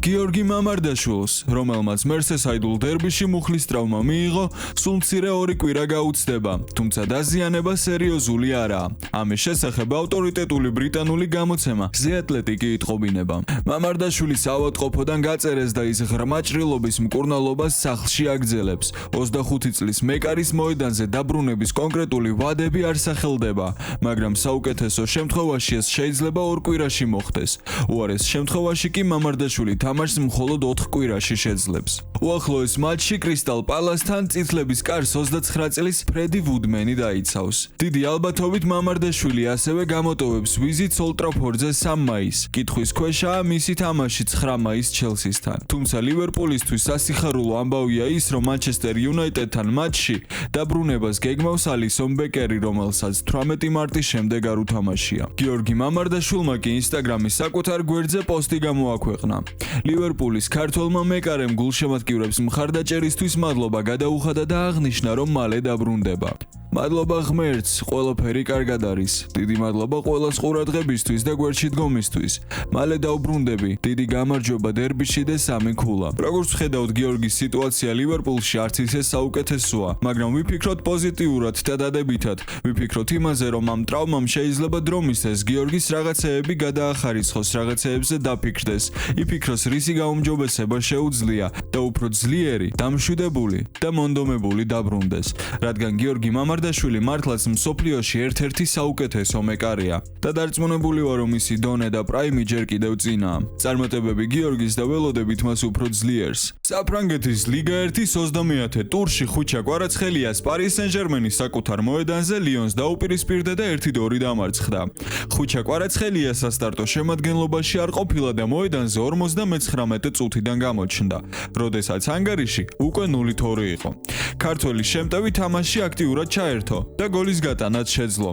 გიორგი მამარდაშვილს, რომელმაც მერსესაიდულ დერბიში მუხლის ტრავმა მიიღო, სულ მცირე 2 კვირა გაუცდება, თუმცა დაზიანება სერიოზული არაა. ამის შესახებ ავტორიტეტული ბრიტანული გამოცემა The Athletic იტყობინება. მამარდაშვილი საავადმყოფოდან გაწერეს და ის ღრმა ჭრილობის მკურნალობას სახლში აგრძელებს. 25 წლის მეკარის მოედანზე დაბრუნების კონკრეტული ვადები არ სახელდება, მაგრამ საუკეთესო შემთხვევაში ეს შეიძლება 2 კვირაში მოხდეს. უარეს შემთხვევაში კი მამარდაშვილი თამაშს მხოლოდ 4 კვირაში შეძლებს. უახლოეს მატჩში კრისტალ პალასთან წითლების კარს 29 წლის ფრედი ვუდმენი დაიცავს. დიდი ალბათობით მამარდაშვილი ასევე გამოტოვებს ვიზიტს Old Trafford-ზე 3 მაისს. კითხვის ქვეშაა მისი თამაში 9 მაისს ჩელსისთან. თუმცა ლივერპულისთვის სასიხარულო ამბავია ის, რომ Manchester United-თან მატჩში დაბრუნებას გეგმავს ალისონ ბეკერი, რომელსაც 18 მარტის შემდეგ არ უთამაშია. გიორგი მამარდაშვილმა კი Instagram-ის საკუთარ გვერდზე პოსტი გამოაქვეყნა. ლივერპულის ქართველმა მეკარემ გულშემატკივრებს მხარდაჭერისთვის მადლობა გადაუხადა და აღნიშნა, რომ მალე დაბრუნდება. მადლობა ღმერთს, ყველაფერი კარგად არის. დიდი მადლობა ყველას ყურადღებისთვის და გვერდში დგომისთვის. მალე დავბრუნდები. დიდი გამარჯვება დერბიში და 3 ქულა. როგორც ვხედავთ, გიორგის სიტუაცია ლივერპულში არც ისე საუკეთესოა, მაგრამ ვიფიქროთ პოზიტიურად და დადებითად. ვიფიქროთ იმაზე, რომ ამ ტრავმამ შეიძლება დრო მისცეს გიორგის რაღაცეები გადაახარისხოს, რაღაცეებზე დაფიქრდეს. იფიქროს, რისი გაუმჯობესება შეუძლია და უფრო ძლიერი, დამშვიდებული და მონდომებული დაბრუნდეს. რადგან გიორგი მამარდაშვილი მართლაც მსოფლიოში ერთ-ერთი საუკეთესო მეკარია და დარწმუნებული ვარ, რომ მისი დონე და პრაიმი ჯერ კიდევ წინაა. წარმატებები გიორგის და ველოდებით მას უფრო ძლიერს. საფრანგეთის ლიგა 1-ის 30-ე ტურში ხუჩა კვარაცხელიას პარი სენ-ჟერმენის საკუთარ მოედანზე ლიონს დაუპირისპირდა და 1-2 დამარცხდა. ხუჩა კვარაცხელია სასტარტო შემადგენლობაში არ ყოფილა და მოედანზე 59 წუთიდან გამოჩნდა, როდესაც ანგარიში უკვე 0-2 იყო. ქართველი შემტევი თამაში აქტიურად ჩაერთო და გოლის გატანაც შეძლო.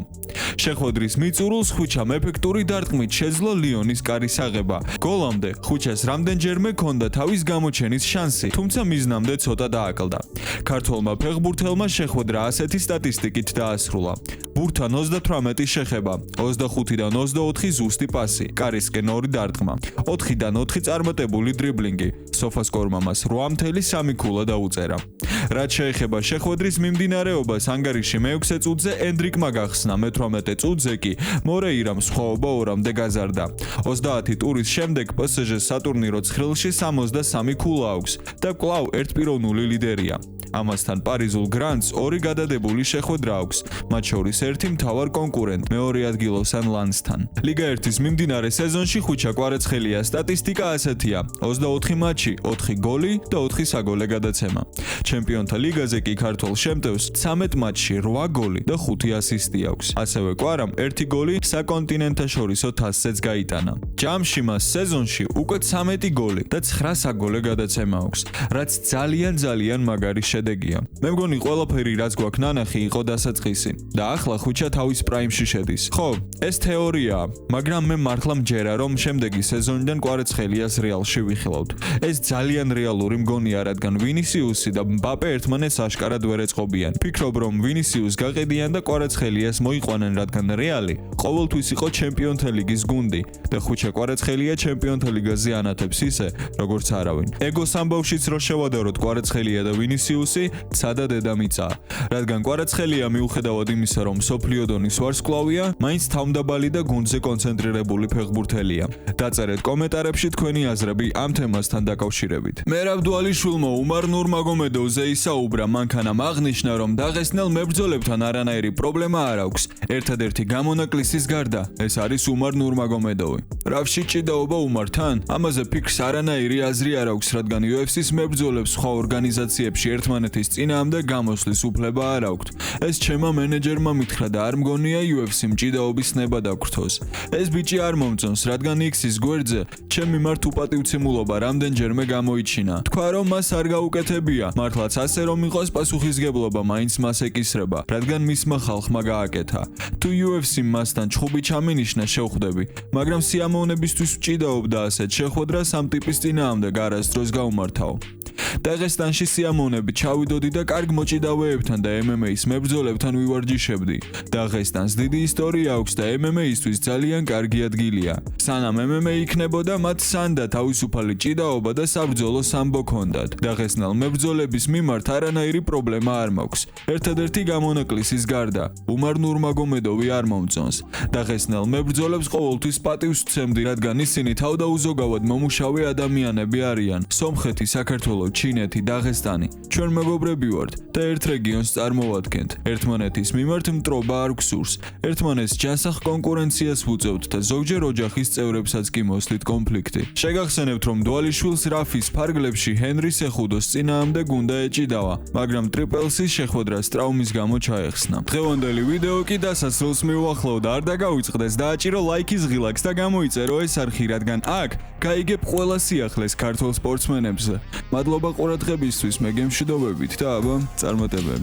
შეხვედრის მიწურულს ხუჩამ ეფექტური დარტყმით შეძლო ლიონის კარის აღება. გოლამდე ხუჩას რამდენჯერმე ჰქონდა თავის გამოჩენის შანსი, თუმცა მიზნამდე ცოტა დააკლდა. ქართველმა ფეხბურთელმა შეხვედრა ასეთი სტატისტიკით დაასრულა. ბურთთან 38 შეხება, 25-დან 24 ზუსტი პასი, კარისკენ 2 დარტყმა, 4-დან 4 წარმატებული დრიბლინგი. სოფასკორმა მას 8.3 ქულა დაუწერა. რაც შეეხება შეხვედრის მიმდინარეობას, ანგარიში მე-6 წუთზე ენდრიკმა გახსნა, მე-18 წუთზე კი მორეირამ სხვაობა 2-მდე გაზარდა. 30 ტურის შემდეგ PSG-ს სატურნირო ცხრილში 63 ქულა აქვს და კვლავ ერთპიროვნული ლიდერია. ამასთან პარიზულ გრანდს 2 გადადებული შეხვედრა აქვს, მათ შორის 1 მთავარ კონკურენტ მეორე ადგილოსან ლანსთან. ლიგა 1-ის მიმდინარე სეზონში ხუჩა კვარაცხელიას სტატისტიკა ასეთია: 24 მატჩი, 4 გოლი და 4 საგოლე გადაცემა. ჩემპიონთა ლიგაზე კი ქართველ შემტევს 13 მატჩში 8 გოლი და 5 ასისტი აქვს. ასევე კვარამ 1 გოლი საკონტინენტაშორისო თასზეც გაიტანა. ჯამში მას სეზონში უკვე 13 გოლი და 9 საგოლე გადაცემა აქვს, რაც ძალიან მაგარი შედეგია. მე მგონი ყველაფერი რაც გვაქვს ნანახი იყო დასაწყისი და ახლა ხუჩა თავის პრაიმში შედის. ხო, ეს თეორიაა, მაგრამ მე მართლა მჯერა, რომ შემდეგი სეზონიდან კვარაცხელიას რეალში ვიხილავთ. ეს ძალიან რეალური მგონია, რადგან ვინისიუსი და მბაპე ერთმანეთს აშკარად ვერ ეწყობიან. ფიქრობ, რომ ვინისიუს გაყიდიან და კვარაცხელიას მოიყვანენ, რადგან რეალი ყოველთვის იყო ჩემპიონთა ლიგის გუნდი და ხუჩა კვარაცხელია ჩემპიონთა ლიგაზე ანათებს ისე, როგორც არავინ. ეგოს ამბავშიც რო შევადაროთ კვარაცხელია და ვინისიუსი, ცადა დედამიწაა. რადგან კვარაცხელია მიუხედავად იმისა, რომ სოფლიო დონის ვარსკვლავია, მაინც თავმდაბალი და გუნდზე კონცენტრირებული ფეხბურთელია. დაწერეთ კომენტარებში თქვენი აზრები ამ თემასთან დაკავშირებით. მერაბ დვალიშვილმა უმარ ნურმაგომედოვზე ისაუბრა, მანქანამ აღნიშნა, რომ დაღესტნელ მებრძოლებთან არანაირი პრობლემა არ აქვს. ერთადერთი გამონაკლისის გარდა, ეს არის უმარ ნურმაგომედოვი. რავში ჭიდაობა უმართან? ამაზე ფიქრს არანაირი აზრი არ აქვს, რადგან UFC-ს მებრძოლებს სხვა ორგანიზაციებში ერთმანეთის წინააღმდეგ გამოსვლის უფლება არ აქვთ. ეს ჩემმა მენეჯერმა მითხრა და არ მგონია UFC-მ ჭიდაობის ნება დაგვრთოს. ეს ბიჭი არ მომწონს, რადგან X-ის გვერდზე ჩემ მიმართ უპატივცემულობა რამდენჯერმე გამოიჩინა. თქვა, რომ მას არ გაუკეთებია. მართლაც ასე რომ იყოს, პასუხისგებლობა მაინც მას ეკისრება, რადგან მისმა ხალხმა გააკეთა. თუ UFC-მ მასთან ჩხუბი ჩამინიშნა, შევხვდები, მაგრამ სიამოვნებისთვის ვჭიდაობდა ასეთ შეხვედრას ამ ტიპის წინააღმდეგ არასდროს გაუმართავ. დაღესტანში სიამოვნებით ჩავიდოდი და კარგ მოჭიდავეებთან და MMA-ის მებრძოლებთან ვივარჯიშებდი. დაღესტანს დიდი ისტორია აქვს და MMA-ისთვის ძალიან კარგი ადგილია. სანამ MMA იქნებოდა, მათ სანდა თავისუფალი ჭიდაობა და საბრძოლო სამბო ჰქონდათ. დაღესტნელ მებრძოლების მიმართ არანაირი პრობლემა არ მაქვს. ერთადერთი გამონაკლისის გარდა, უმარ ნურმაგომედოვი არ მომწონს. დაღესტნელ მებრძოლებს ყოველთვის პატივს ვცემდი, რადგან ისინი თავდაუზოგავად მომუშავე ადამიანები არიან. სომხეთი, საქართველო, ჩინეთი, დაღესტანი. ჩვენ მეგობრები ვართ და ერთ რეგიონს წარმოვადგენთ. ერთმანეთის მიმართ მტრობა არ გვსურს. ერთმანეთს ჯანსაღ კონკურენციას ვუწევთ და ზოგჯერ ოჯახის წევრებსაც კი მოსდით კონფლიქტი. შეგახსენებთ, რომ დვალიშვილს რაფის ფარგლებში ჰენრი სეხუდოს წინააღმდეგ უნდა ეჭიდავა, მაგრამ ტრიპელსის შეხვედრას ტრაუმის გამო ჩაეხსნა. დღევანდელი ვიდეო კი დასასრულს მიუახლოვდა. არ დაგავიწყდეს, დააჭირო ლაიქის ღილაკს და გამოიწერო ეს არხი, რადგან აქ გაიგებ ყველა სიახლეს ქართულ სპორტსმენებზე. მადლობა ყურადღებისთვის, მე გემშვიდობებით და აბა წარმატებები.